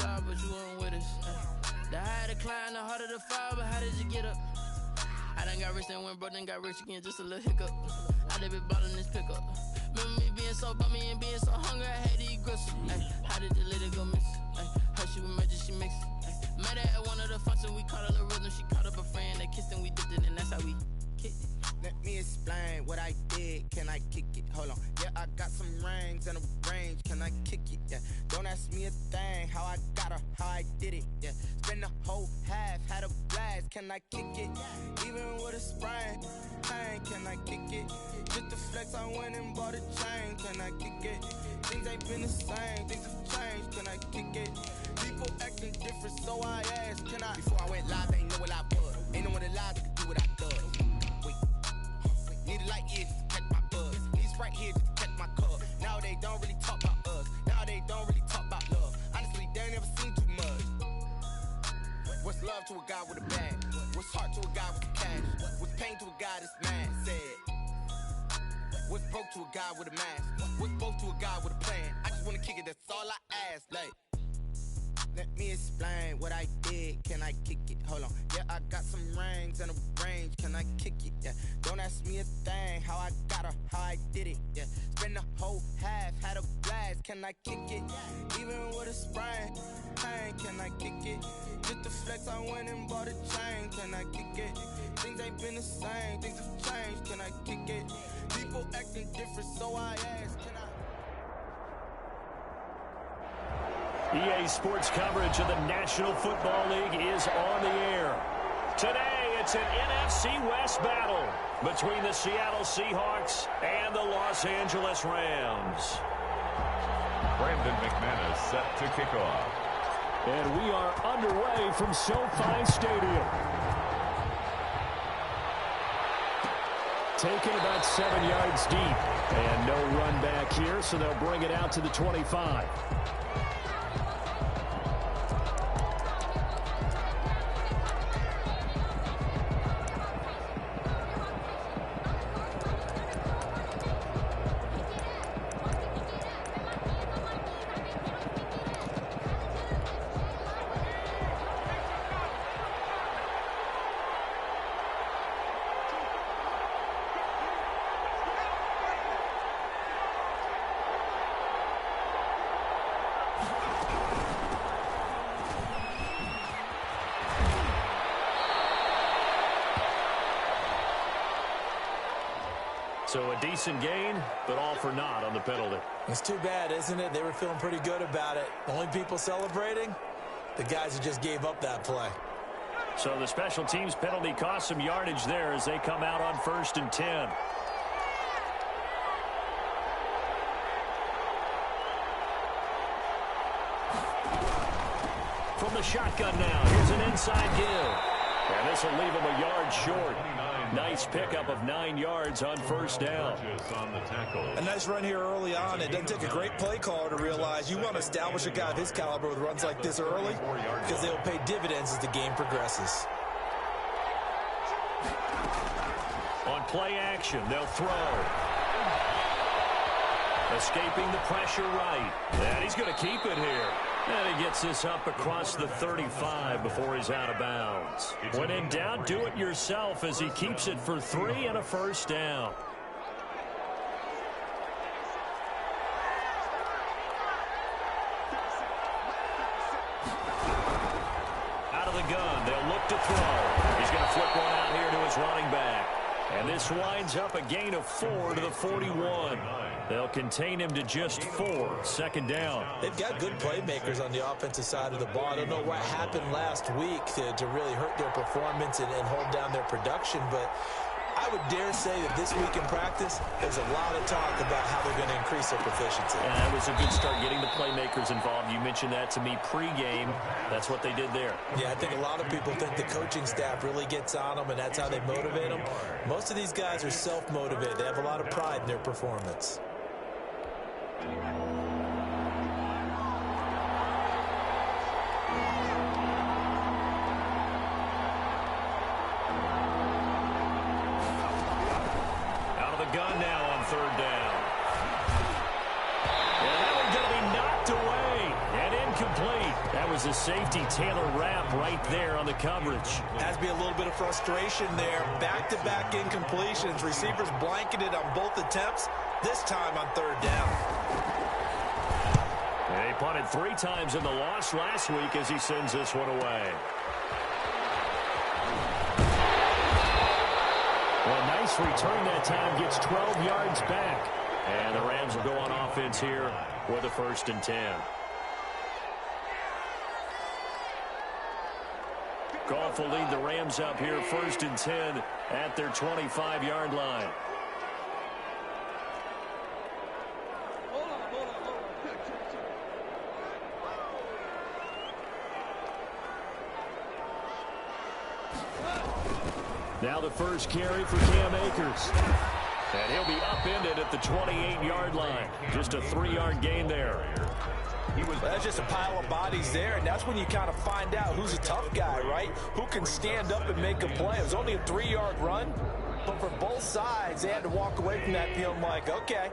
side, but you weren't with us. The higher the climb, the harder the fall, but how did you get up? I done got rich and went broke, then got rich again, just a little hiccup. I done been ballin' this pickup. Remember me being so bummy and being so hungry, I had to eat gristle. How did the lady go miss? Her she was magic, she mixed. Met her at one of the functions, we caught her the rhythm. She caught up a friend, they kissed and we dipped it, and that's how we kicked it. Let me explain what I did. Can I kick it? Hold on. Yeah, I got some rings and a range. Can I kick it? Yeah. Don't ask me a thing. How I got her, how I did it. Yeah. Spend the whole half, had a blast. Can I kick it? Even with a sprain. Pain, can I kick it? Just the flex, I went and bought a chain. Can I kick it? Things ain't been the same. Things have changed. Can I kick it? People acting different, so I asked. Can I? Before I went live, they ain't know what I was. Ain't no one alive that could do what I does. Need a light here just to catch my buzz. Need Sprite here just to catch my cup. Now they don't really talk about us. Now they don't really talk about love. Honestly, they ain't never seen too much. What's love to a guy with a bag? What's heart to a guy with the cash? What's pain to a guy that's mad? Said. What's broke to a guy with a mask? What's both to a guy with a plan? I just wanna kick it, that's all I ask. Like, let me explain what I did. Can I kick it? Hold on. Yeah, I got some rings and a range. Can I kick it? Yeah. Don't ask me a thing. How I got her, how I did it. Yeah. Spend the whole half, had a blast. Can I kick it? Even with a sprain. Pain, can I kick it? Just the flex, I went and bought a chain. Can I kick it? Things ain't been the same. Things have changed. Can I kick it? People acting different, so I ask. Can I? EA Sports coverage of the National Football League is on the air. Today, it's an NFC West battle between the Seattle Seahawks and the Los Angeles Rams. Brandon McManus set to kick off. And we are underway from SoFi Stadium. Taken about 7 yards deep. And no run back here, so they'll bring it out to the 25. So a decent gain, but all for naught on the penalty. It's too bad, isn't it? They were feeling pretty good about it. Only people celebrating, the guys who just gave up that play. So the special teams penalty cost some yardage there as they come out on 1st and 10. From the shotgun now, here's an inside give. And this will leave him a yard short. Nice pickup of 9 yards on 1st down. A nice run here early on. It doesn't take a great play caller to realize you want to establish a guy of his caliber with runs like this early because they'll pay dividends as the game progresses. On play action, they'll throw. Escaping the pressure right. And he's going to keep it here. And he gets this up across the 35 before he's out of bounds. When in doubt, do it yourself as he keeps it for 3 and a 1st down. Out of the gun, they'll look to throw. He's going to flip one out here to his running back. And this winds up a gain of 4 to the 41. They'll contain him to just 4, 2nd down. They've got good playmakers on the offensive side of the ball. I don't know what happened last week to really hurt their performance and hold down their production, but I would dare say that this week in practice, there's a lot of talk about how they're going to increase their proficiency. And that was a good start getting the playmakers involved. You mentioned that to me pregame. That's what they did there. Yeah, I think a lot of people think the coaching staff really gets on them, and that's how they motivate them. Most of these guys are self-motivated. They have a lot of pride in their performance. Gun now on 3rd down. And that one's going to be knocked away and incomplete. That was as a safety, Taylor Rapp right there on the coverage. Has to be a little bit of frustration there. Back-to-back incompletions. Receivers blanketed on both attempts, this time on third down. And he punted 3 times in the loss last week as he sends this one away. Well, nice return that time. Gets 12 yards back. And the Rams will go on offense here with a 1st and 10. Goff will lead the Rams up here 1st and 10 at their 25-yard line. Now the first carry for Cam Akers. And he'll be upended at the 28-yard line. Just a 3-yard gain there. That's just a pile of bodies there, and that's when you kind of find out who's a tough guy, right? Who can stand up and make a play. It was only a 3-yard run, but for both sides, they had to walk away from that feeling like, okay,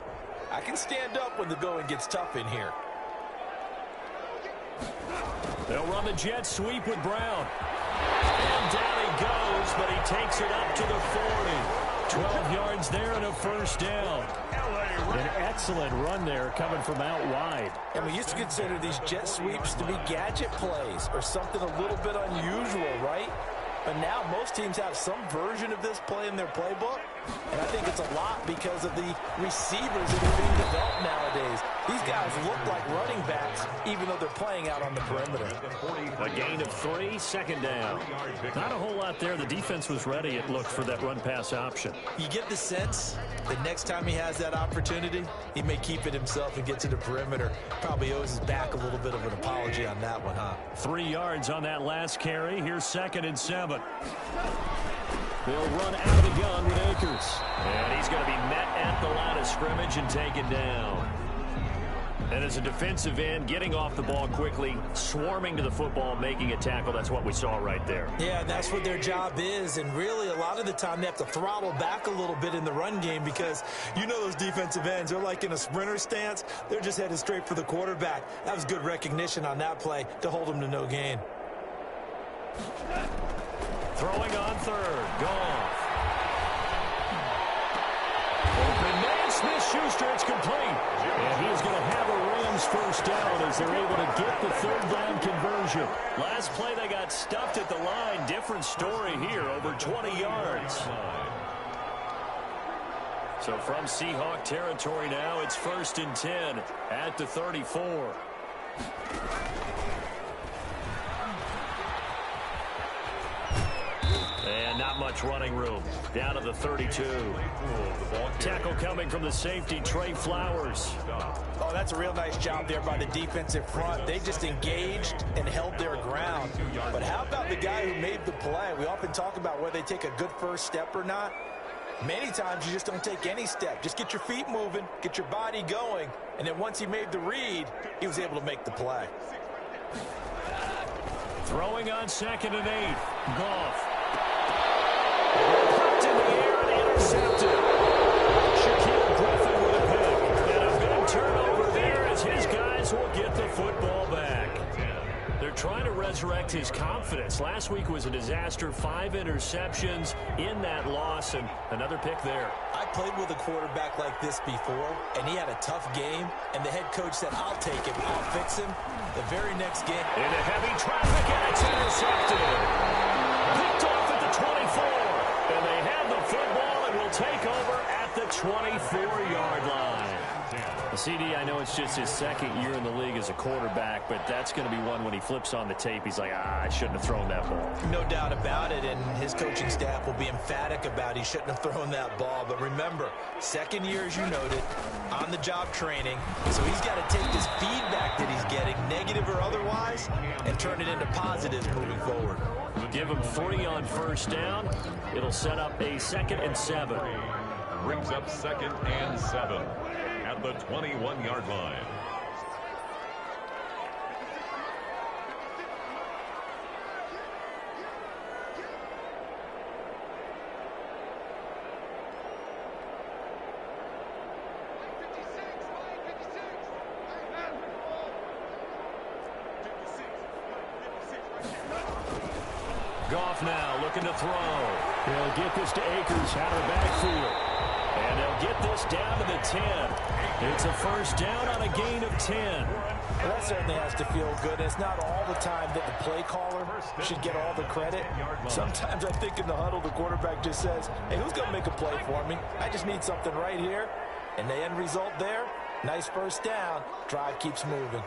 I can stand up when the going gets tough in here. They'll run the jet sweep with Brown. And down he goes, but he takes it up to the 40. 12 yards there and a 1st down. An excellent run there coming from out wide. And we used to consider these jet sweeps to be gadget plays or something a little bit unusual, right? But now most teams have some version of this play in their playbook. And I think it's a lot because of the receivers that are being developed nowadays. These guys look like running backs, even though they're playing out on the perimeter. A gain of 3, 2nd down. Not a whole lot there. The defense was ready, it looked, for that run-pass option. You get the sense that next time he has that opportunity, he may keep it himself and get to the perimeter. Probably owes his back a little bit of an apology on that one, huh? 3 yards on that last carry. Here's 2nd and 7. They'll run out of the gun with Akers. And he's going to be met at the line of scrimmage and taken down. And as a defensive end, getting off the ball quickly, swarming to the football, making a tackle, that's what we saw right there. Yeah, and that's what their job is. And really, a lot of the time, they have to throttle back a little bit in the run game because you know those defensive ends, they're like in a sprinter stance. They're just headed straight for the quarterback. That was good recognition on that play to hold them to no gain. Throwing on 3rd. Goff. Open man, Smith-Schuster, it's complete. And he is going to have a Rams 1st down as they're able to get the 3rd down conversion. Last play, they got stuffed at the line. Different story here, over 20 yards. So from Seahawk territory now, it's 1st and 10 at the 34. And not much running room. Down to the 32. Tackle coming from the safety, Trey Flowers. Oh, that's a real nice job there by the defensive front. They just engaged and held their ground. But how about the guy who made the play? We often talk about whether they take a good first step or not. Many times you just don't take any step. Just get your feet moving, get your body going, and then once he made the read, he was able to make the play. Throwing on 2nd and 8. Goff. Popped in the air and intercepted. Shaquille Griffin with a pick. And a big turnover there as his guys will get the football back. They're trying to resurrect his confidence. Last week was a disaster. 5 interceptions in that loss, and another pick there. I played with a quarterback like this before, and he had a tough game, and the head coach said, I'll take him, I'll fix him. The very next game. Into heavy traffic, and it's intercepted. Picked off at the 24. And they have the football and will take over at the 24-yard line. CD, I know it's just his 2nd year in the league as a quarterback, but that's going to be one when he flips on the tape, he's like, I shouldn't have thrown that ball. No doubt about it, and his coaching staff will be emphatic about he shouldn't have thrown that ball. But remember, 2nd year, as you noted, on-the-job training, so he's got to take this feedback that he's getting, negative or otherwise, and turn it into positives moving forward. We'll give him 3 on 1st down. It'll set up a 2nd and 7. Brings up 2nd and 7 at the 21-yard line. Goff now looking to throw. They'll get this to Akers out of the backfield. And they'll get this down to the 10. It's a first down on a gain of 10. Well, that certainly has to feel good. It's not all the time that the play caller should get all the credit. Sometimes I think in the huddle, the quarterback just says, hey, who's going to make a play for me? I just need something right here. And the end result there, nice first down. Drive keeps moving.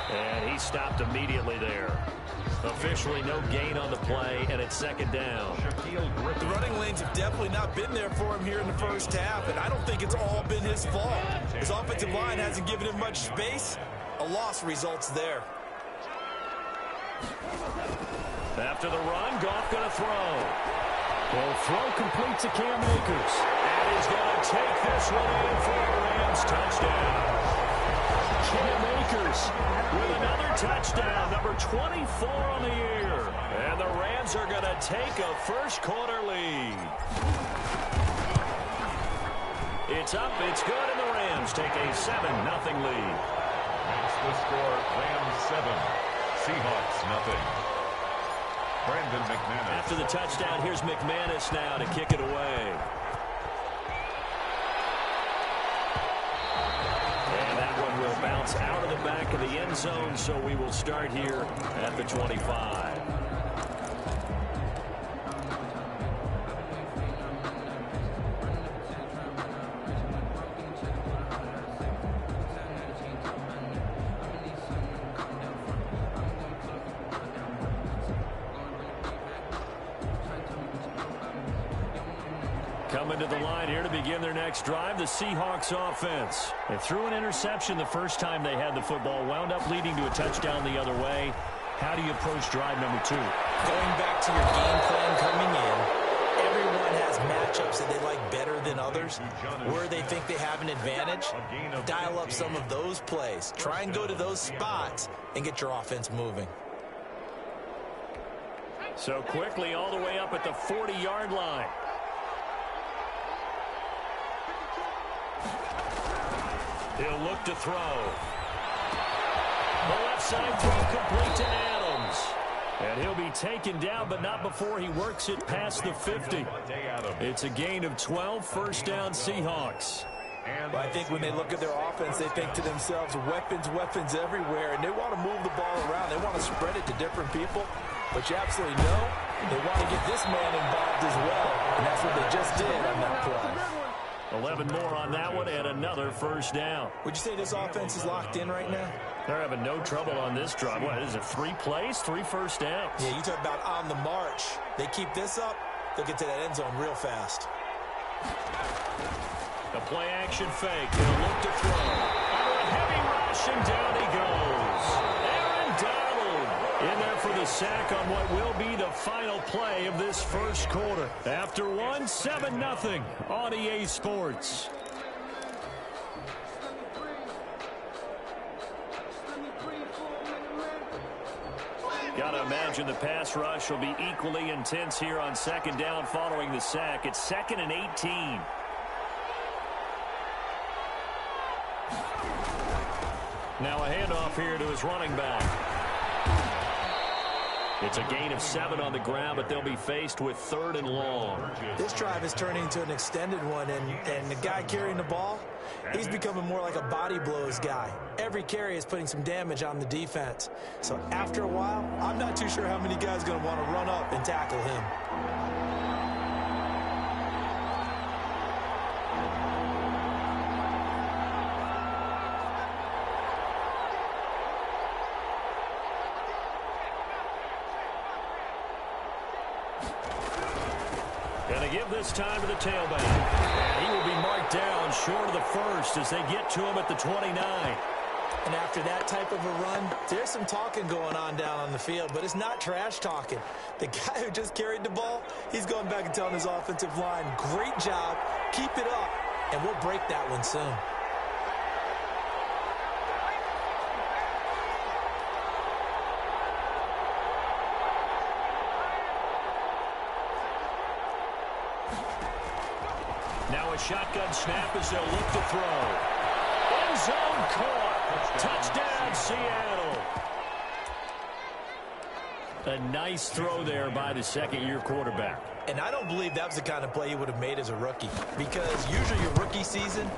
And he stopped immediately there. Officially no gain on the play, and it's second down. The running lanes have definitely not been there for him here in the first half, and I don't think it's all been his fault. His offensive line hasn't given him much space. A loss results there. After the run, Goff going to throw. Well, throw complete to Cam Akers. And he's going to take this one in for a Rams touchdown. Cam Akers with another touchdown, number 24 on the year. And the Rams are going to take a first quarter lead. It's up, it's good, and the Rams take a 7-0 lead. That's the score, Rams 7, Seahawks nothing. Brandon McManus. After the touchdown, here's McManus now to kick it away. And that one will bounce out of the back of the end zone, so we will start here at the 25. Coming to the line here to begin their next drive, the Seahawks offense. They threw an interception the first time they had the football, wound up leading to a touchdown the other way. How do you approach drive number 2? Going back to your game plan coming in, everyone has matchups that they like better than others. Where they think they have an advantage, dial up some of those plays. Try and go to those spots and get your offense moving. So quickly all the way up at the 40-yard line. He'll look to throw. The left side throw complete to Adams. And he'll be taken down, but not before he works it past the 50. It's a gain of 12, first down Seahawks. Well, I think when they look at their offense, they think to themselves, weapons, weapons everywhere, and they want to move the ball around. They want to spread it to different people. But you absolutely know they want to get this man involved as well, and that's what they just did on that play. 11 more on that one and another first down. Would you say this offense is locked in right now? They're having no trouble on this drive. What is it, 3 plays, 3 first downs? Yeah, you talk about on the march. They keep this up, they'll get to that end zone real fast. A play action fake. He'll look to throw. Under a heavy rush, and down he goes. Aaron Donald in there for the sack on what will be the final play of this first quarter. After one, 7-0 on EA Sports. Got to imagine the pass rush will be equally intense here on second down following the sack. It's 2nd and 18. Now a handoff here to his running back. It's a gain of 7 on the ground, but they'll be faced with 3rd and long. This drive is turning into an extended one, and the guy carrying the ball, he's becoming more like a body blows guy. Every carry is putting some damage on the defense. So after a while, I'm not too sure how many guys are going to want to run up and tackle him. Going to give this time to the tailback. And he will be marked down short of the first as they get to him at the 29. And after that type of a run, there's some talking going on down on the field, but it's not trash talking. The guy who just carried the ball, he's going back and telling his offensive line, great job, keep it up, and we'll break that one soon. Now a shotgun snap as they'll look to throw. End zone caught. Touchdown, Seattle. A nice throw there by the second-year quarterback. And I don't believe that was the kind of play he would have made as a rookie, because usually your rookie season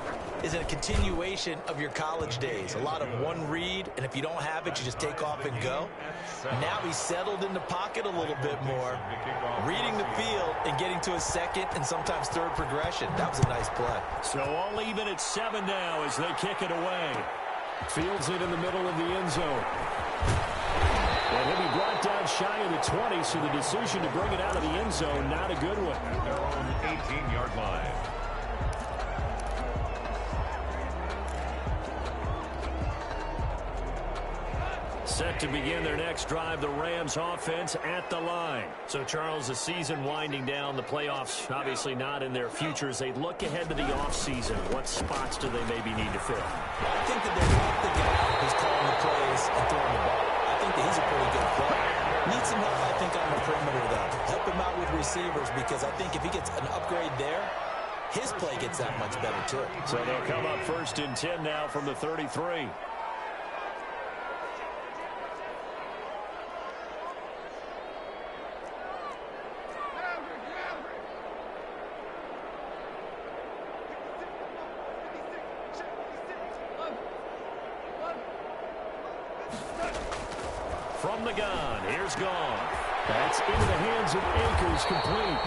is a continuation of your college days. A lot of one read, and if you don't have it, you just take off and go. Now he's settled in the pocket a little bit more, reading the field and getting to a second and sometimes third progression. That was a nice play. So all even at 7 now as they kick it away. Fields it in the middle of the end zone. And he'll be brought down shy of the 20, so the decision to bring it out of the end zone, not a good one. At their own 18-yard line. Set to begin their next drive, the Rams offense at the line. So, Charles, the season winding down, the playoffs obviously not in their future. As they look ahead to the offseason, what spots do they maybe need to fill? I think that they want the guy who's calling the plays and throwing the ball. I think that he's a pretty good player. Needs some help, I think, on the perimeter, though. Help him out with receivers, because I think if he gets an upgrade there, his play gets that much better, too. So they'll come up 1st and 10 now from the 33. From the gun, here's Gone. That's into the hands of Akers, complete.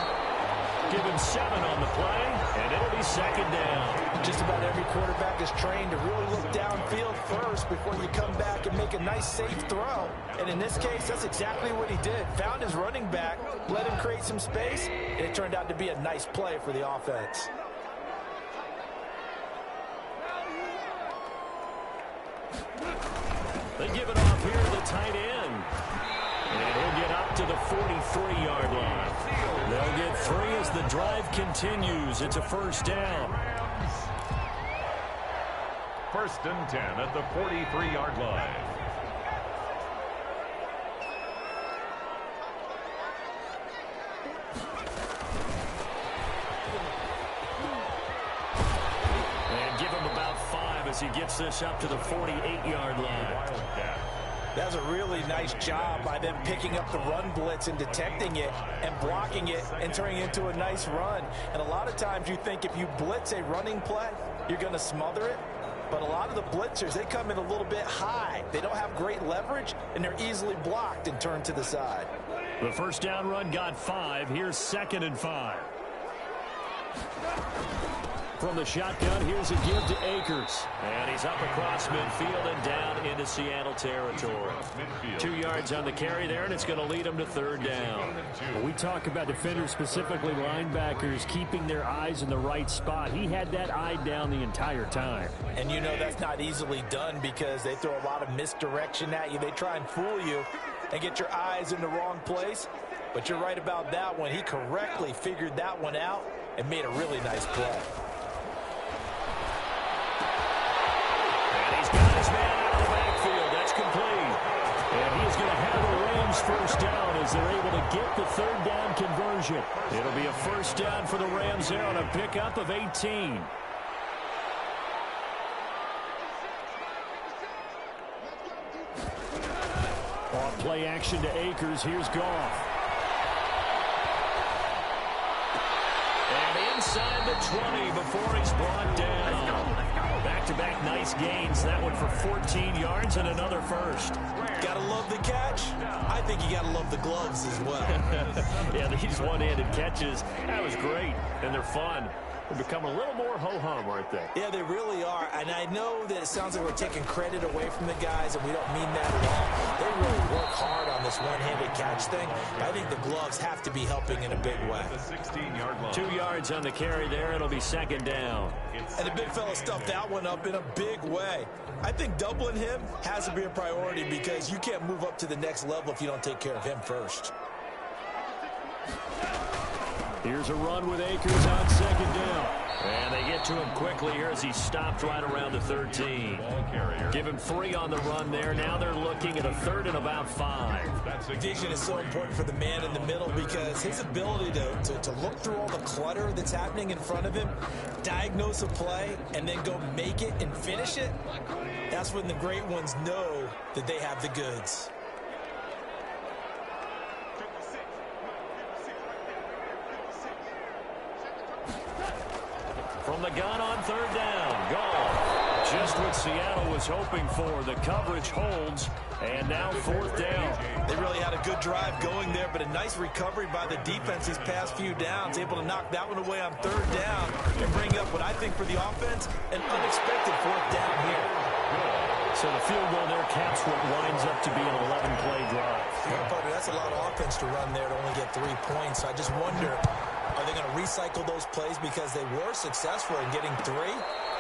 Give him 7 on the play, and it'll be 2nd down. Just about every quarterback is trained to really look downfield first before you come back and make a nice, safe throw. And in this case, that's exactly what he did. Found his running back, let him create some space, and it turned out to be a nice play for the offense. They give it off here to the tight end. And he'll get up to the 43-yard line. They'll get 3 as the drive continues. It's a 1st down. 1st and 10 at the 43-yard line. And give him about 5 as he gets this up to the 48-yard line. That's a really nice job by them picking up the run blitz and detecting it and blocking it and turning it into a nice run. And a lot of times you think if you blitz a running play, you're going to smother it. But a lot of the blitzers, they come in a little bit high. They don't have great leverage, and they're easily blocked and turned to the side. The 1st down run got 5. Here's 2nd and 5. From the shotgun, here's a give to Akers. And he's up across midfield and down into Seattle territory. 2 yards on the carry there, and it's going to lead him to 3rd down. When we talk about defenders, specifically linebackers, keeping their eyes in the right spot, he had that eye down the entire time. And you know that's not easily done because they throw a lot of misdirection at you. They try and fool you and get your eyes in the wrong place. But you're right about that one. He correctly figured that one out and made a really nice play. First down as they're able to get the 3rd down conversion. It'll be a 1st down for the Rams there on a pickup of 18. Off play action to Akers. Here's Goff. And inside the 20 before he's brought down. Back-to-back nice gains. That one for 14 yards and another 1st. Gotta love the catch. I think you gotta love the gloves as well. Yeah, these one-handed catches, that was great, and they're fun. They're becoming a little more ho-hum, aren't they? Yeah, they really are. And I know that it sounds like we're taking credit away from the guys, and we don't mean that at all. They really work hard on this one-handed catch thing. I think the gloves have to be helping in a big way. 2 yards on the carry there. It'll be 2nd down. And the big fella stuffed that one up in a big way. I think doubling him has to be a priority because you can't move up to the next level if you don't take care of him first. Here's a run with Akers on 2nd down. And they get to him quickly here as he stopped right around the 13. Give him 3 on the run there. Now they're looking at a 3rd and about 5. Vision is so important for the man in the middle because his ability to look through all the clutter that's happening in front of him, diagnose a play, and then go make it and finish it, that's when the great ones know that they have the goods. From the gun on 3rd down, Goff. Just what Seattle was hoping for. The coverage holds, and now 4th down. They really had a good drive going there, but a nice recovery by the defense these past few downs, able to knock that one away on 3rd down and bring up what I think for the offense, an unexpected 4th down here. So the field goal there caps what winds up to be an 11-play drive. Yeah, partner, that's a lot of offense to run there to only get 3 points. I just wonder, are they going to recycle those plays because they were successful in getting 3?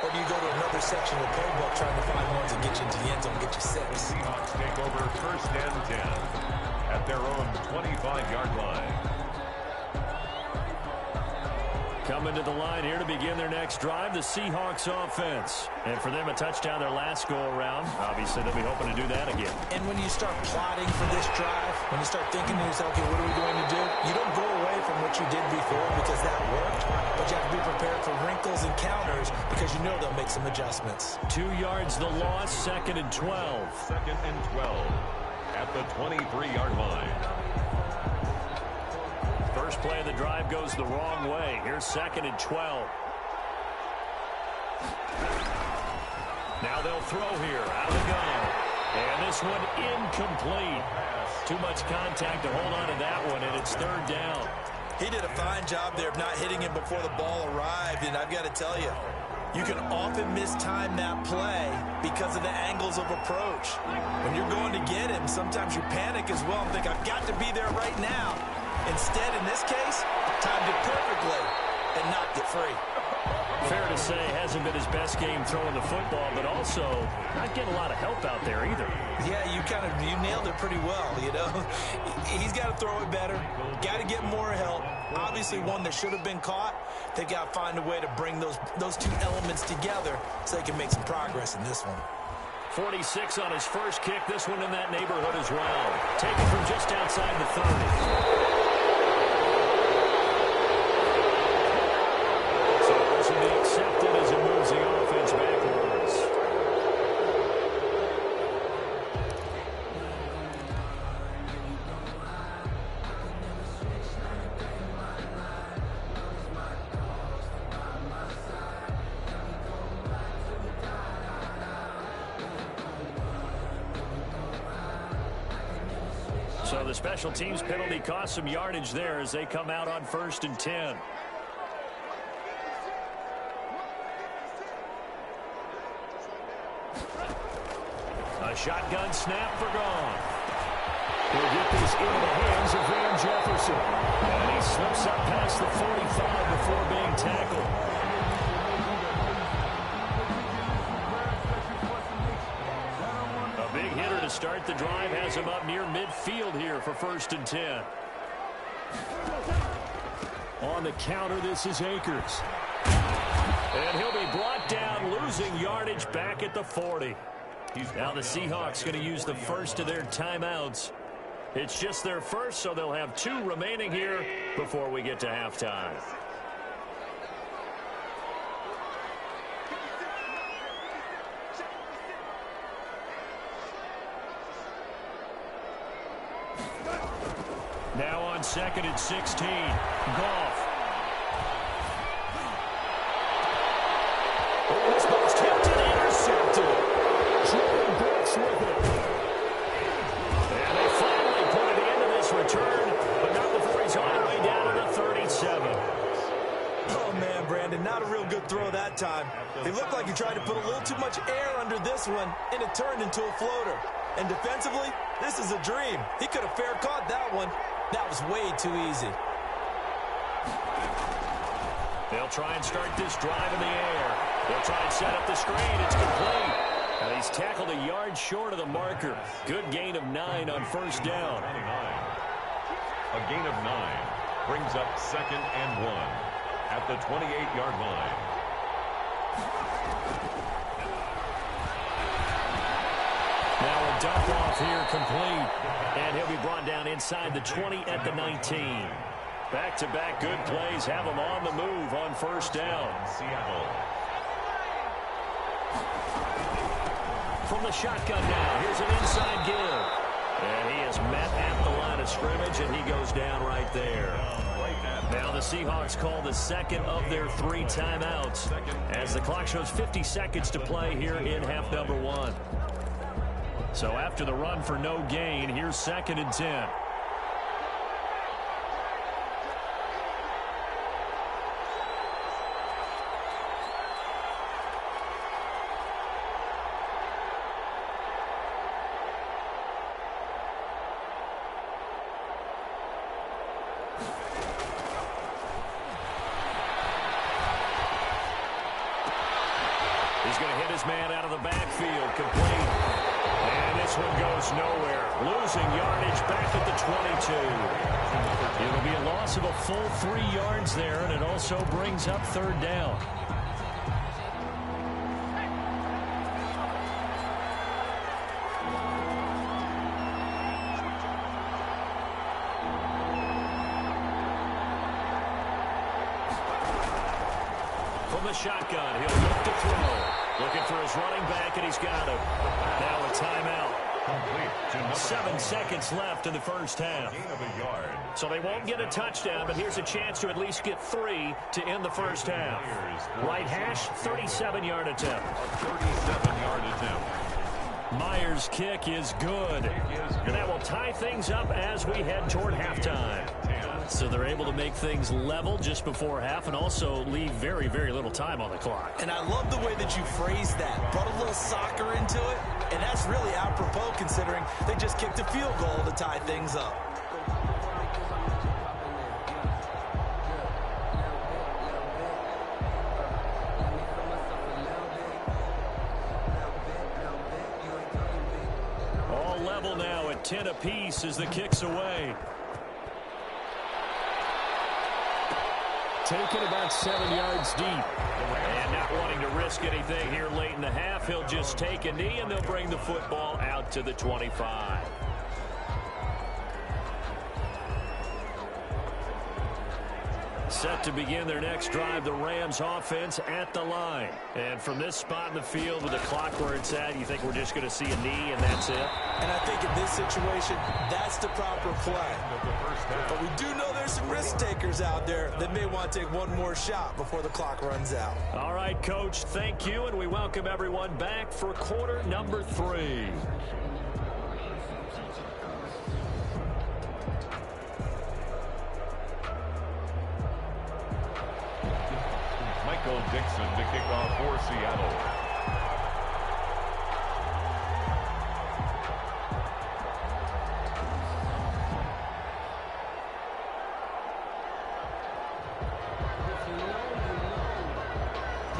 Or do you go to another section of the playbook trying to find ones that get you into the end zone and get you 6? Seahawks take over 1st and 10 at their own 25-yard line. Coming to the line here to begin their next drive, the Seahawks offense. And for them, a touchdown their last go-around. Obviously, they'll be hoping to do that again. And when you start plotting for this drive, when you start thinking to yourself, okay, what are we going to do? You don't go away from what you did before because that worked, but you have to be prepared for wrinkles and counters because you know they'll make some adjustments. 2 yards the loss, 2nd and 12. 2nd and 12 at the 23-yard line. First play of the drive goes the wrong way. Here's 2nd and 12. Now they'll throw here out of the gun. And this one incomplete. Too much contact to hold on to that one, and it's 3rd down. He did a fine job there of not hitting him before the ball arrived, and I've got to tell you, you can often mistime that play because of the angles of approach. When you're going to get him, sometimes you panic as well and think, I've got to be there right now. Instead, in this case, timed it perfectly and knocked it free. Fair to say, hasn't been his best game throwing the football, but also not getting a lot of help out there either. Yeah, you nailed it pretty well, you know. He's got to throw it better, got to get more help. Obviously, one that should have been caught. They've got to find a way to bring those 2 elements together so they can make some progress in this one. 46 on his first kick. This one in that neighborhood as well. Taken from just outside the 30. Accepted as it moves the offense backwards. So the special teams penalty cost some yardage there as they come out on 1st and 10. A shotgun snap for Goff. He'll get this into the hands of Van Jefferson. And he slips up past the 45 before being tackled. A big hitter to start the drive has him up near midfield here for 1st and 10. On the counter, this is Akers. And he'll be brought down, losing yardage back at the 40. Now the Seahawks going to use the first of their timeouts. It's just their first, so they'll have 2 remaining here before we get to halftime. Now on 2nd and 16, Goff. Oh, this ball's tipped and intercepted. Jordan Brooks with it. And they finally put it into this return, but not before he's all the way down to the 37. Oh, man, Brandon, not a real good throw that time. It looked like he tried to put a little too much air under this one, and it turned into a floater. And defensively, this is a dream. He could have fair caught that one. That was way too easy. They'll try and start this drive in the air. They'll try and set up the screen. It's complete. And he's tackled a yard short of the marker. Good gain of 9 on 1st down. A gain of 9 brings up 2nd and 1 at the 28-yard line. dump off here complete. And he'll be brought down inside the 20 at the 19. Back-to-back good plays have him on the move on first down. Seattle. From the shotgun now, here's an inside give. And he is met at the line of scrimmage, and he goes down right there. Now the Seahawks call the second of their 3 timeouts as the clock shows 50 seconds to play here in half number 1. So after the run for no gain, here's 2nd and 10. He's going to hit his man out of the backfield, complete. And this one goes nowhere. Losing yardage back at the 22. It'll be a loss of a full 3 yards there, and it also brings up 3rd down. From the shotgun, he'll look to throw. Looking for his running back, and he's got him. Now a timeout. 7 seconds left in the first half. So they won't get a touchdown, but here's a chance to at least get 3 to end the first half. Right hash, 37-yard attempt. A 37-yard attempt. Myers' kick is good. And that will tie things up as we head toward halftime. So they're able to make things level just before half and also leave very, very little time on the clock. And I love the way that you phrased that. Brought a little soccer into it, and that's really apropos considering they just kicked a field goal to tie things up. All level now at 10 apiece as the kick's away. Taken about 7 yards deep. And not wanting to risk anything here late in the half, he'll just take a knee and they'll bring the football out to the 25. Set to begin their next drive, the Rams offense at the line. And from this spot in the field with the clock where it's at, you think we're just going to see a knee and that's it? And I think in this situation, that's the proper play. But we do know there's some risk takers out there that may want to take one more shot before the clock runs out. All right, Coach, thank you, and we welcome everyone back for quarter number 3. Michael Dixon to kick off for Seattle.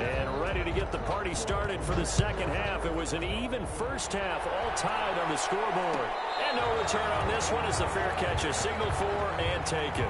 And ready to get the party started for the second half. It was an even first half, all tied on the scoreboard. And no return on this one as the fair catch is signaled for and taken.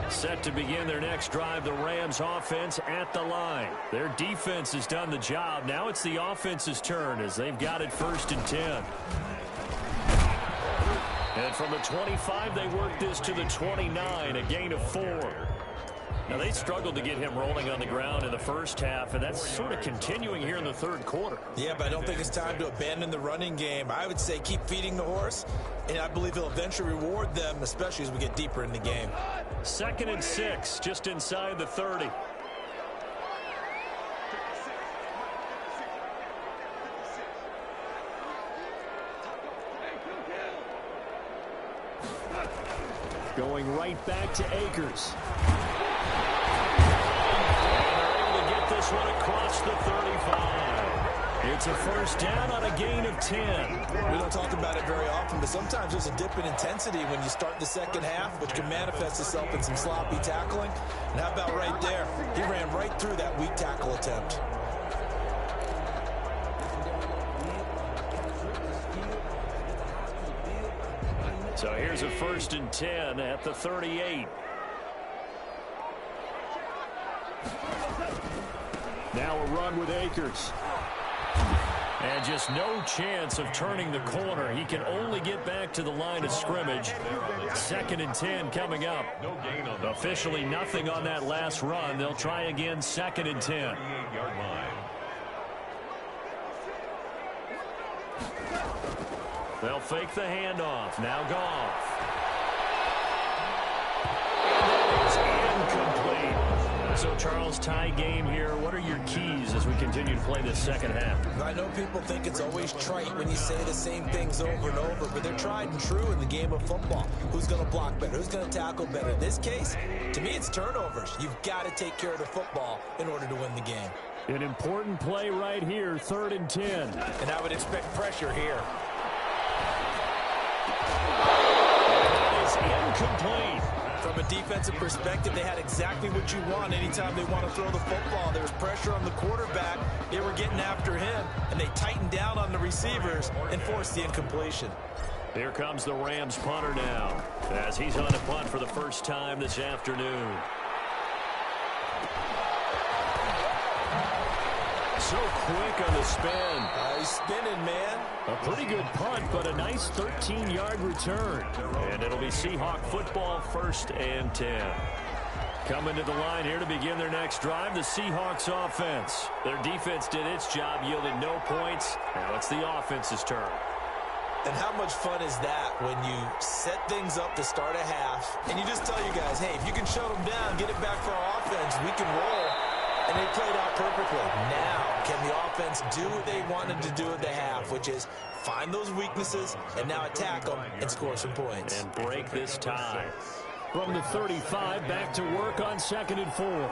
Set to begin their next drive, the Rams offense at the line. Their defense has done the job. Now it's the offense's turn as they've got it 1st and 10. And from the 25, they work this to the 29, a gain of 4. Now, they struggled to get him rolling on the ground in the first half, and that's sort of continuing here in the third quarter. Yeah, but I don't think it's time to abandon the running game. I would say keep feeding the horse, and I believe he'll eventually reward them, especially as we get deeper in the game. 2nd and 6, just inside the 30. Going right back to Akers. And they're able to get this one across the 35. It's a first down on a gain of 10. We don't talk about it very often, but sometimes there's a dip in intensity when you start the second half, which can manifest itself in some sloppy tackling. And how about right there? He ran right through that weak tackle attempt. So here's a first and 10 at the 38. Now a run with Akers. And just no chance of turning the corner. He can only get back to the line of scrimmage. Second and 10 coming up. Officially nothing on that last run. They'll try again, second and 10. They'll fake the handoff. Now Goff. Incomplete. So, Charles, tie game here. What are your keys as we continue to play this second half? I know people think it's always trite when you say the same things over and over, but they're tried and true in the game of football. Who's going to block better? Who's going to tackle better? In this case, to me, it's turnovers. You've got to take care of the football in order to win the game. An important play right here, third and 10. And I would expect pressure here. That is incomplete. From a defensive perspective, they had exactly what you want anytime they want to throw the football. There was pressure on the quarterback. They were getting after him, and they tightened down on the receivers and forced the incompletion. Here comes the Rams punter now, as he's on a punt for the first time this afternoon. So quick on the spin. He's spinning, man. A pretty good punt, but a nice 13-yard return. And it'll be Seahawk football, first and 10. Coming to the line here to begin their next drive, the Seahawks offense. Their defense did its job, yielded no points. Now it's the offense's turn. And how much fun is that when you set things up to start a half, and you just tell your guys, hey, if you can shut them down, get it back for our offense, we can roll. And they played out perfectly. Now, can the offense do what they wanted to do at the half, which is find those weaknesses and now attack them and score some points. And break this tie. From the 35, back to work on second and 4.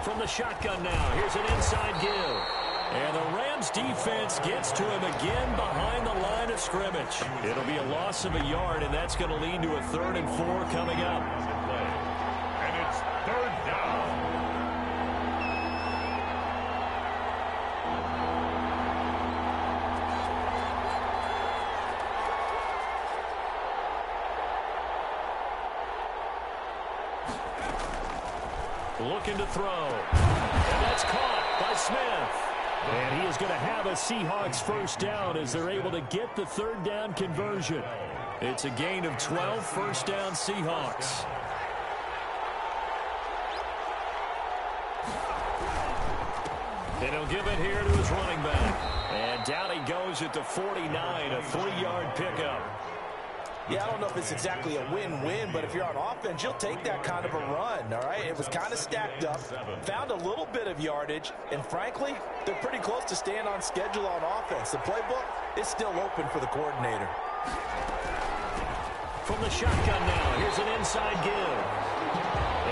From the shotgun now, here's an inside give. And the Rams defense gets to him again behind the line of scrimmage. It'll be a loss of a yard, and that's going to lead to a third and 4 coming up. And it's third down. Looking to throw. And that's caught by Smith. And he is going to have a Seahawks first down as they're able to get the third down conversion. It's a gain of 12, first down Seahawks. And he'll give it here to his running back. And down he goes at the 49, a 3-yard pickup. Yeah, I don't know if it's exactly a win-win, but if you're on offense, you'll take that kind of a run, all right? It was kind of stacked up, found a little bit of yardage, and frankly, they're pretty close to staying on schedule on offense. The playbook is still open for the coordinator. From the shotgun now, here's an inside give.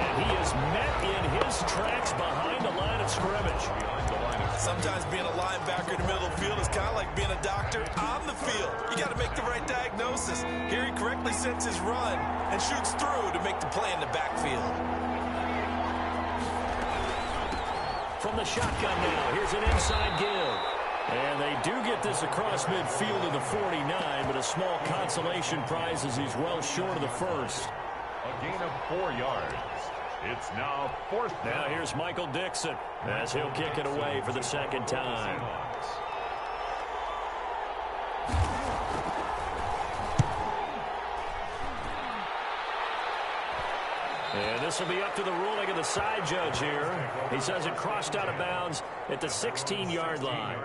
And he is met in his tracks behind the line of scrimmage. Sometimes being a linebacker in the middle of the field is kind of like being a doctor on the field. You got to make the right diagnosis. Here he correctly sets his run and shoots through to make the play in the backfield. From the shotgun now, here's an inside give. And they do get this across midfield to the 49, but a small consolation prize as he's well short of the first. A gain of 4 yards. It's now fourth down. Now here's Michael Dixon as he'll kick it away for the second time. And this will be up to the ruling of the side judge here. He says it crossed out of bounds at the 16-yard line.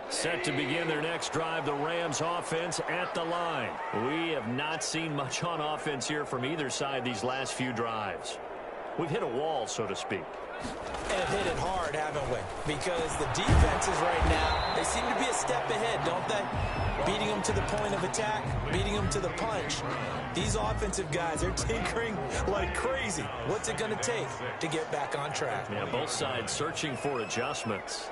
Set to begin their next drive, the Rams offense at the line. We have not seen much on offense here from either side these last few drives. we've hit a wall, so to speak. And hit it hard, haven't we? Because the defenses right now, they seem to be a step ahead, don't they? Beating them to the point of attack, beating them to the punch. These offensive guys, they're tinkering like crazy. What's it going to take to get back on track? Yeah, both sides searching for adjustments.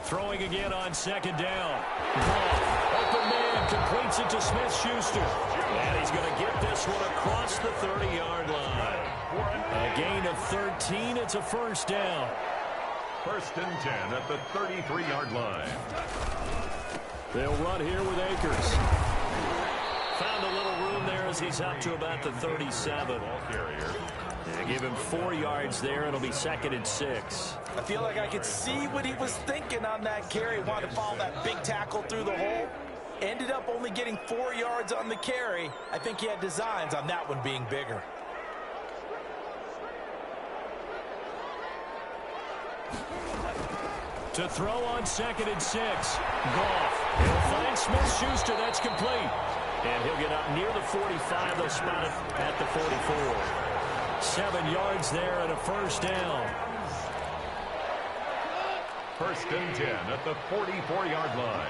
Throwing again on second down. Open man completes it to Smith-Schuster. And he's going to get this one across the 30-yard line. A gain of 13. It's a first down. First and 10 at the 33-yard line. They'll run here with Akers. Found a little room there as he's up to about the 37. Ball carrier. They give him 4 yards there. It'll be 2nd and 6. I feel like I could see what he was thinking on that carry. Wanted to follow that big tackle through the hole. Ended up only getting 4 yards on the carry. I think he had designs on that one being bigger. To throw on 2nd and 6. Goff. He'll find Smith-Schuster. That's complete. And he'll get up near the 45. They'll spot it at the 44. 7 yards there and a first down. First and 10 at the 44-yard line.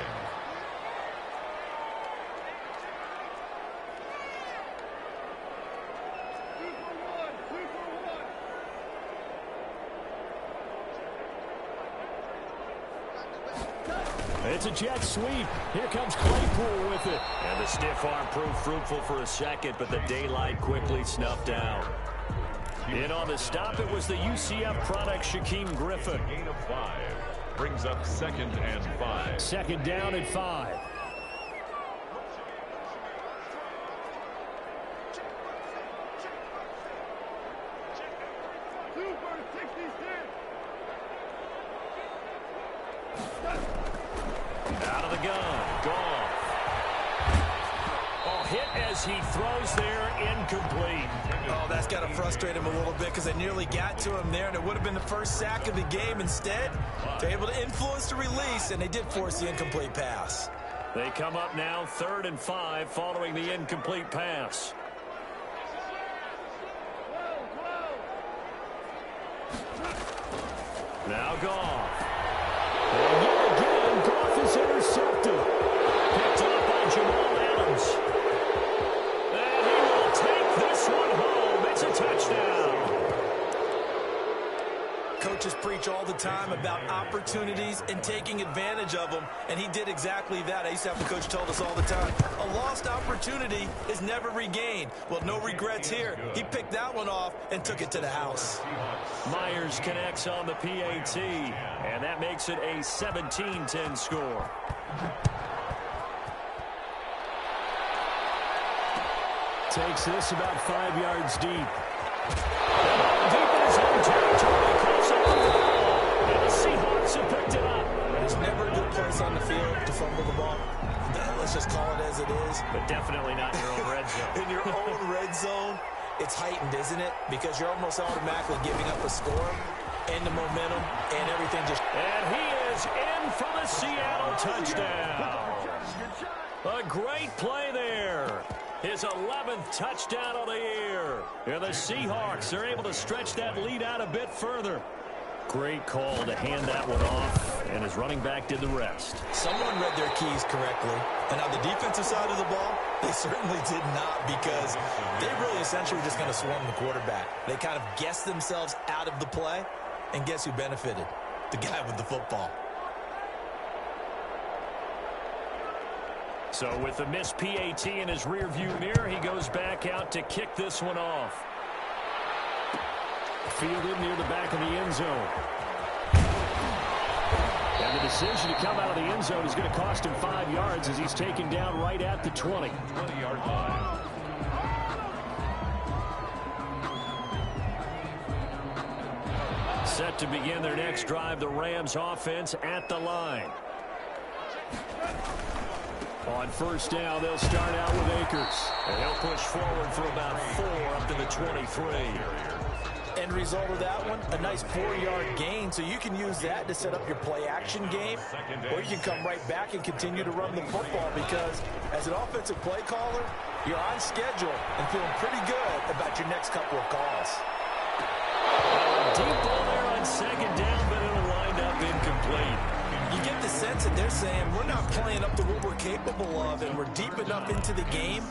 It's a jet sweep. Here comes Claypool with it. And the stiff arm proved fruitful for a second, but the daylight quickly snuffed out. In on the stop, it was the UCF product, Shaquem Griffin. Gain of 5. Brings up 2nd and 5. Second down and 5. Out of the gun. Goff. Oh, hit as he throws there, incomplete. Oh, that's got to frustrate him a little bit because they nearly got to him there, and it would have been the first sack of the game. Instead, they're able to influence the release, and they did force the incomplete pass. They come up now 3rd and 5 following the incomplete pass. Now Goff. And yet again, Goff is intercepted. Picked up by Jamal Adams. And he will take this one home. It's a touchdown. Coaches preach all the time about opportunities and taking advantage of them, and he did exactly that. I used to have a coach told us all the time, a lost opportunity is never regained. Well, no regrets here. He picked that one off and took it to the house. Myers connects on the PAT, and that makes it a 17-10 score. Takes this about 5 yards deep. Deep in his own territory, calls up the ball, and the Seahawks have picked it up. There's never a good place on the field to fumble the ball. Let's just call it as it is. But definitely not in your own red zone. In your own red zone, it's heightened, isn't it? Because you're almost automatically giving up a score and the momentum and everything just... And he is in for the Seattle touchdown. A great play there. His 11th touchdown of the year. And the Seahawks are able to stretch that lead out a bit further. Great call to hand that one off, and his running back did the rest. Someone read their keys correctly, and on the defensive side of the ball, they certainly did not, because they really essentially were just going to swarm the quarterback. They kind of guessed themselves out of the play, and guess who benefited? The guy with the football. So with the missed PAT in his rearview mirror, he goes back out to kick this one off. Fielded near the back of the end zone. And the decision to come out of the end zone is going to cost him 5 yards as he's taken down right at the 20. 20-yard line. Set to begin their next drive, the Rams offense at the line. On first down, they'll start out with Akers. And he'll push forward for about 4 up to the 23. End result of that one, a nice 4-yard gain, so you can use that to set up your play-action game, or you can come right back and continue to run the football, because as an offensive play caller, you're on schedule and feeling pretty good about your next couple of calls. Deep ball there on second down, but it'll wind up incomplete. You get the sense that they're saying we're not playing up to what we're capable of, and we're deep enough into the game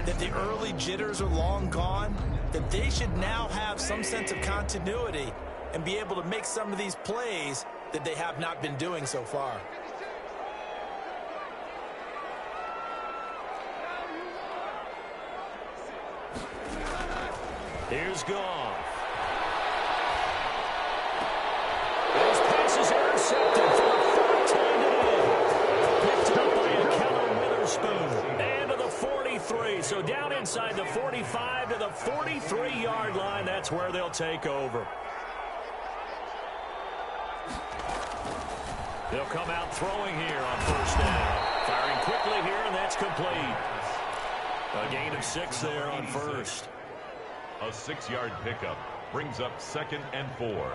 that the early jitters are long gone, that they should now have some sense of continuity and be able to make some of these plays that they have not been doing so far. Here's Goff. His pass is intercepted for the third time today. Picked up by a Keller Witherspoon. And to the 43. So down inside the 45 to the 43-yard line. That's where they'll take over. They'll come out throwing here on first down. Firing quickly here, and that's complete. A gain of 6 there on first. A 6-yard pickup brings up 2nd and 4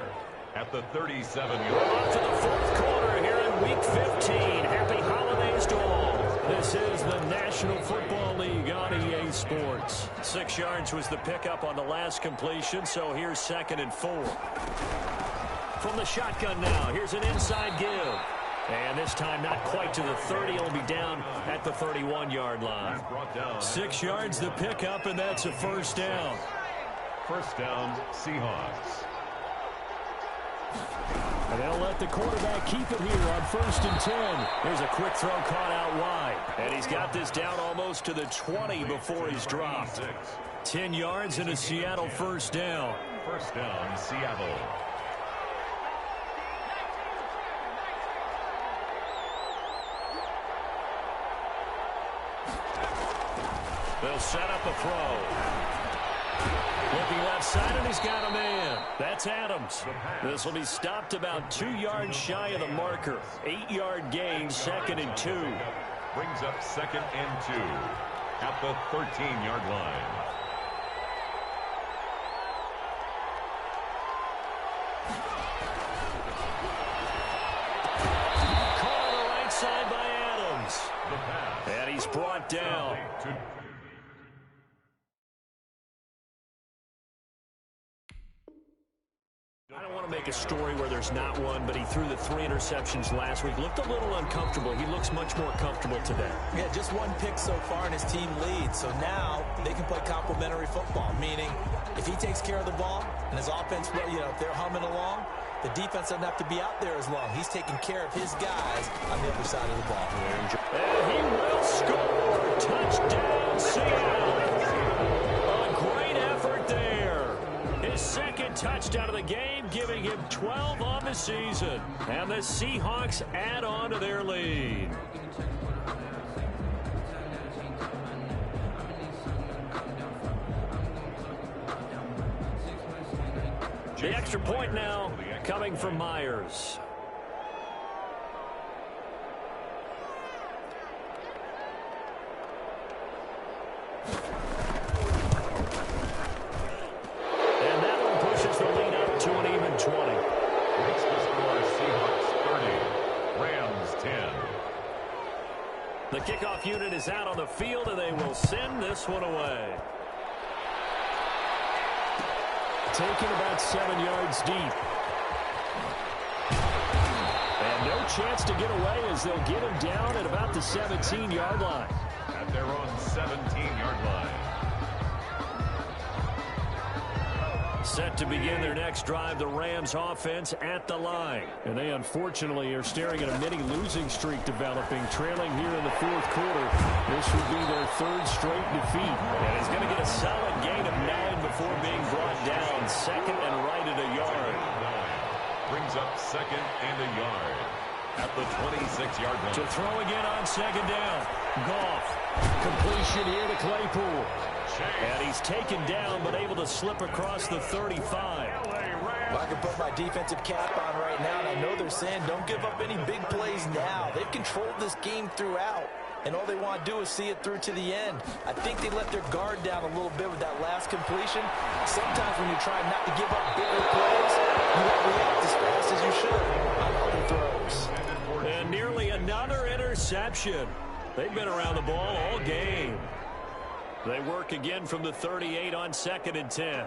at the 37-yard line. Off to the fourth quarter here in Week 15. Happy holidays to all. This is the National Football League on EA Sports. 6 yards was the pickup on the last completion, so here's 2nd and 4. From the shotgun now, here's an inside give. And this time not quite to the 30. It'll be down at the 31-yard line. 6 yards the pickup, and that's a first down. First down, Seahawks. And they'll let the quarterback keep it here on 1st and 10. Here's a quick throw caught out wide. And he's got this down almost to the 20 before he's dropped. 10 yards and a Seattle first down. First down, Seattle. They'll set up a throw. Looking left side, and he's got a man. That's Adams. This will be stopped about 2 yards shy of the marker. 8-yard gain, 2nd and 2. Brings up 2nd and 2 at the 13-yard line. Caught on the right side by Adams. And he's brought down. I don't want to make a story where there's not one, but he threw the 3 interceptions last week. Looked a little uncomfortable. He looks much more comfortable today. Yeah, just 1 pick so far, and his team leads. So now they can play complementary football, meaning if he takes care of the ball and his offense, if they're humming along, the defense doesn't have to be out there as long. He's taking care of his guys on the other side of the ball. And he will score. Touchdown, Seattle. A great effort there. His 2nd touchdown of the game, giving him 12 on the season. And the Seahawks add on to their lead. The extra point now coming from Myers. And that one pushes the lead up to an even 20. Makes the score Seahawks 30, Rams 10. The kickoff unit is out on the field, and they will send this one away. Taken about 7 yards deep. And no chance to get away as they'll get him down at about the 17-yard line. At their own 17-yard line. Set to begin their next drive, the Rams offense at the line. And they unfortunately are staring at a mini-losing streak developing, trailing here in the 4th quarter. This would be their 3rd straight defeat. And he's going to get a solid gain of 9 before being brought down. 2nd and right at a yard. Brings up 2nd and a yard at the 26-yard line. To throw again on 2nd down. Goff. Completion here to Claypool. And he's taken down, but able to slip across the 35. Well, I can put my defensive cap on right now, and I know they're saying don't give up any big plays now. They've controlled this game throughout, and all they want to do is see it through to the end. I think they let their guard down a little bit with that last completion. Sometimes when you're trying not to give up bigger plays, you don't react as fast as you should on other throws. And nearly another interception. They've been around the ball all game. They work again from the 38 on 2nd and 10.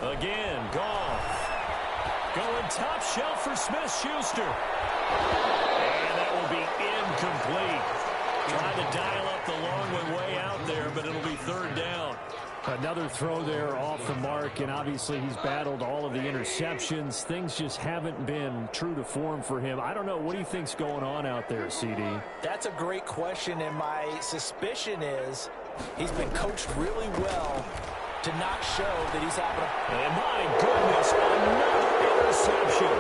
Again, Goff. Going top shelf for Smith-Schuster. And that will be incomplete. Trying to dial up the long one way out there, but it'll be 3rd down. Another throw there off the mark, and obviously he's battled all of the interceptions. Things just haven't been true to form for him. I don't know. What do you think's going on out there, CD? That's a great question, and my suspicion is he's been coached really well to not show that he's having a... And my goodness, another interception.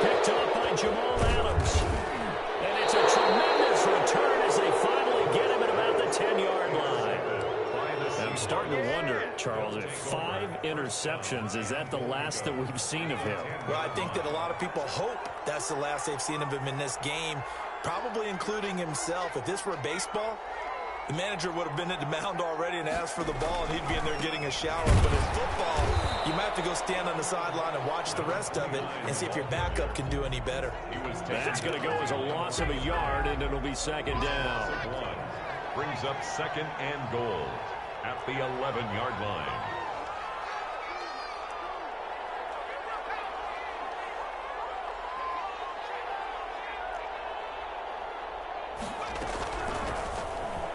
Picked up by Jamal Adams. And it's a tremendous return as they finally get him at about the 10-yard line. I'm starting to wonder, Charles, if 5 interceptions, is that the last that we've seen of him? Well, I think that a lot of people hope that's the last they've seen of him in this game, probably including himself. If this were baseball, the manager would have been at the mound already and asked for the ball, and he'd be in there getting a shower. But in football, you might have to go stand on the sideline and watch the rest of it and see if your backup can do any better. That's going to go as a loss of a yard, and it'll be 2nd down. Brings up 2nd and goal at the 11-yard line.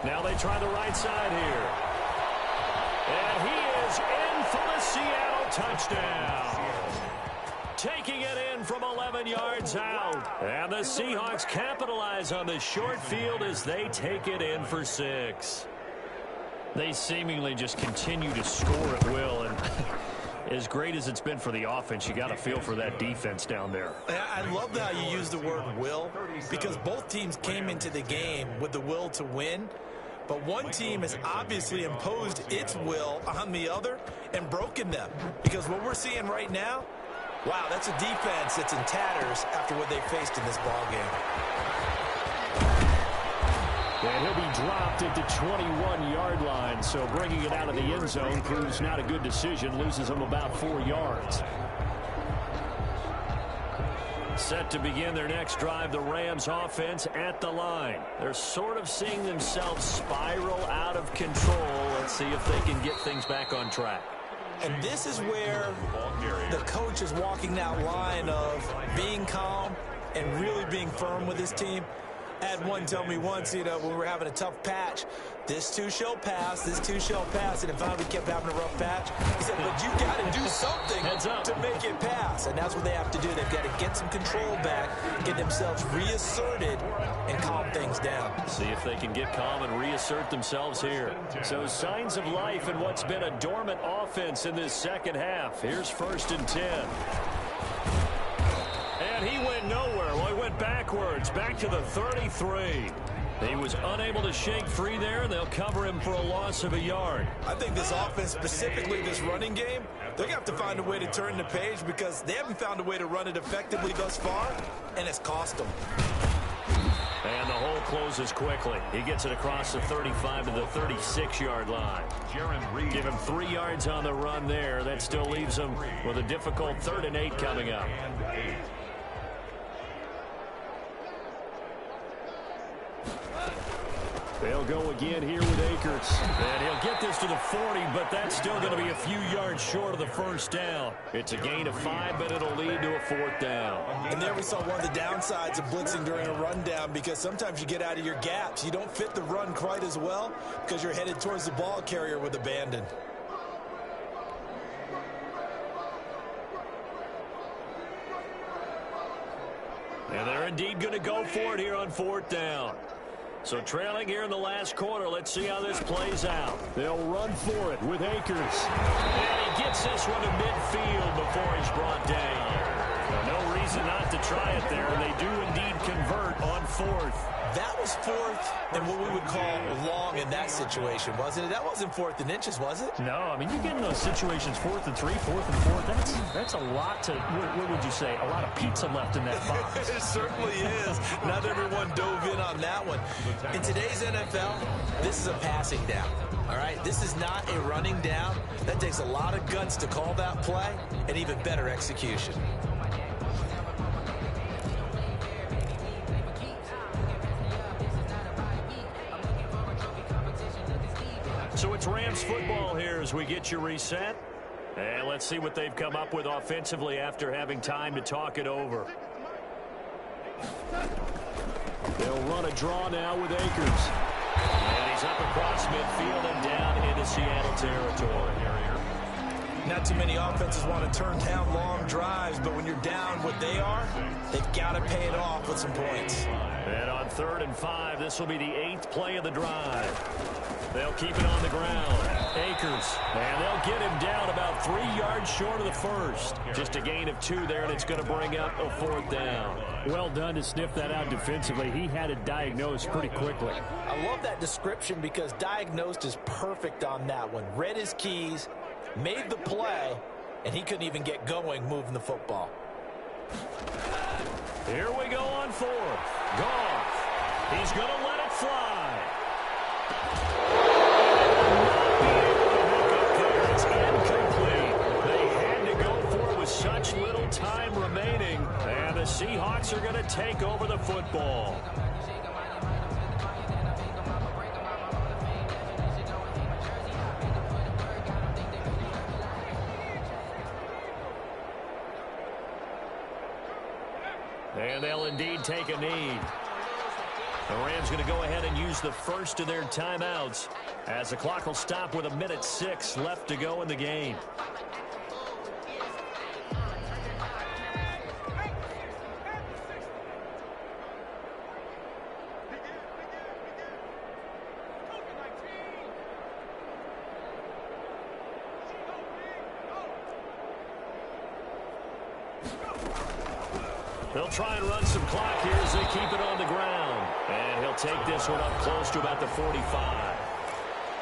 Now they try the right side here. And he is in for the Seattle touchdown. Taking it in from 11 yards out. And the Seahawks capitalize on the short field as they take it in for 6. They seemingly just continue to score at will. And as great as it's been for the offense, you got to feel for that defense down there. I love how you use the word will, because both teams came into the game with the will to win. But one team has obviously imposed its will on the other and broken them. Because what we're seeing right now, wow, that's a defense that's in tatters after what they faced in this ballgame. And he'll be dropped at the 21-yard line. So bringing it out of the end zone proves not a good decision. Loses him about 4 yards. Set to begin their next drive, the Rams offense at the line. They're sort of seeing themselves spiral out of control. Let's see if they can get things back on track. And this is where the coach is walking that line of being calm and really being firm with his team. I had one tell me once, when we were having a tough patch, this too shall pass, this too shall pass. And if we kept having a rough patch, he said, but you got to do something to make it pass. And that's what they have to do. They've got to get some control back, get themselves reasserted, and calm things down. See if they can get calm and reassert themselves here. So signs of life in what's been a dormant offense in this second half. Here's 1st and 10. And he went nowhere. Well, he went backwards, back to the 33. He was unable to shake free there, and they'll cover him for a loss of a yard. I think this offense, specifically this running game, they're going to have to find a way to turn the page because they haven't found a way to run it effectively thus far, and it's cost them. And the hole closes quickly. He gets it across the 35 to the 36-yard line. Give him 3 yards on the run there. That still leaves him with a difficult 3rd and 8 coming up. They'll go again here with Akers. And he'll get this to the 40, but that's still going to be a few yards short of the 1st down. It's a gain of 5, but it'll lead to a 4th down. And there we saw one of the downsides of blitzing during a rundown, because sometimes you get out of your gaps. You don't fit the run quite as well because you're headed towards the ball carrier with abandon. And they're indeed going to go for it here on 4th down. So trailing here in the last quarter. Let's see how this plays out. They'll run for it with Akers. And he gets this one to midfield before he's brought down. No reason not to try it there, and they do indeed convert on fourth. That was fourth and what we would call long in that situation, wasn't it? That wasn't fourth and inches, was it? No, I mean, you get in those situations 4th and 3, 4th and 4. That's a lot to, what would you say, a lot of pizza left in that box. It certainly is. Not everyone dove in on that one. In today's NFL, this is a passing down. All right, this is not a running down. That takes a lot of guts to call that play and even better execution. So it's Rams football here as we get you reset. And let's see what they've come up with offensively after having time to talk it over. They'll run a draw now with Akers. And he's up across midfield and down into Seattle territory. Not too many offenses want to turn down long drives, but when you're down what they are, they've got to pay it off with some points. And on 3rd and 5, this will be the 8th play of the drive. They'll keep it on the ground. Akers. And they'll get him down about 3 yards short of the first. Just a gain of 2 there, and it's going to bring up a 4th down. Well done to sniff that out defensively. He had it diagnosed pretty quickly. I love that description because diagnosed is perfect on that one. Read his keys, made the play, and he couldn't even get going moving the football. Here we go on 4th. Goff. He's going to let it fly. It's incomplete. They had to go for it with such little time remaining. And the Seahawks are going to take over the football. And they'll indeed take a knee. The Rams going to go ahead and use the first of their timeouts as the clock will stop with 1:06 left to go in the game. They'll try and run some clock here as they keep it on the ground. And he'll take this one up close to about the 45.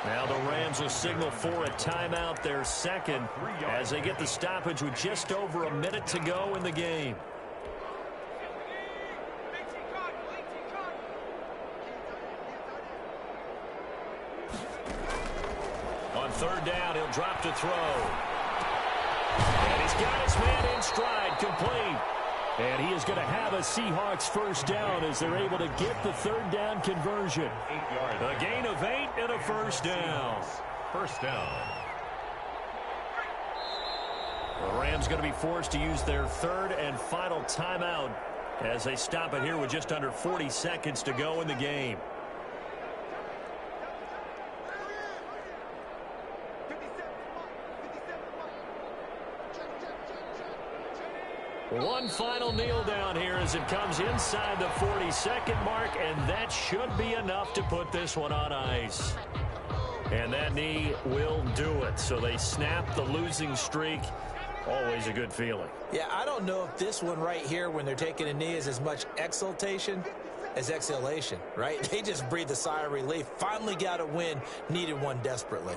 Now the Rams will signal for a timeout, their second, as they get the stoppage with just over a minute to go in the game. On 3rd down, he'll drop to throw. And he's got his man in stride, complete. And he is going to have a Seahawks first down as they're able to get the 3rd down conversion. A gain of 8 and a first down. First down. The Rams going to be forced to use their 3rd and final timeout as they stop it here with just under 40 seconds to go in the game. One final kneel down here as it comes inside the 40-second mark, and that should be enough to put this one on ice. And that knee will do it. So they snap the losing streak. Always a good feeling. Yeah, I don't know if this one right here when they're taking a knee is as much exultation as exhalation, right? They just breathe a sigh of relief. Finally got a win, needed one desperately.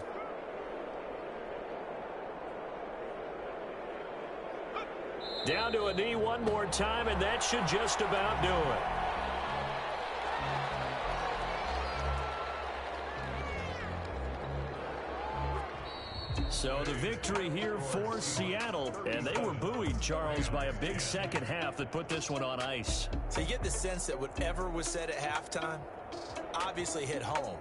Down to a knee one more time, and that should just about do it. So the victory here for Seattle, and they were buoyed, Charles, by a big second half that put this one on ice. So you get the sense that whatever was said at halftime obviously hit home.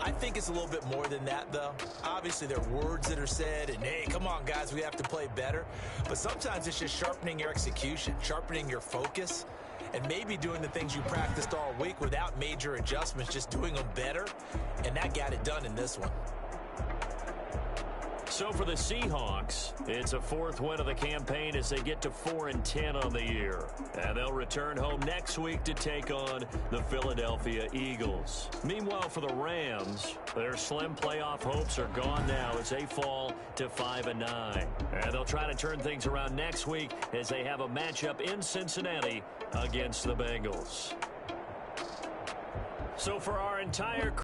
I think it's a little bit more than that, though. Obviously, there are words that are said, and, hey, come on, guys, we have to play better. But sometimes it's just sharpening your execution, sharpening your focus, and maybe doing the things you practiced all week without major adjustments, just doing them better, and that got it done in this one. So for the Seahawks, it's a fourth win of the campaign as they get to 4-10 on the year. And they'll return home next week to take on the Philadelphia Eagles. Meanwhile, for the Rams, their slim playoff hopes are gone now as they fall to 5-9. And they'll try to turn things around next week as they have a matchup in Cincinnati against the Bengals. So for our entire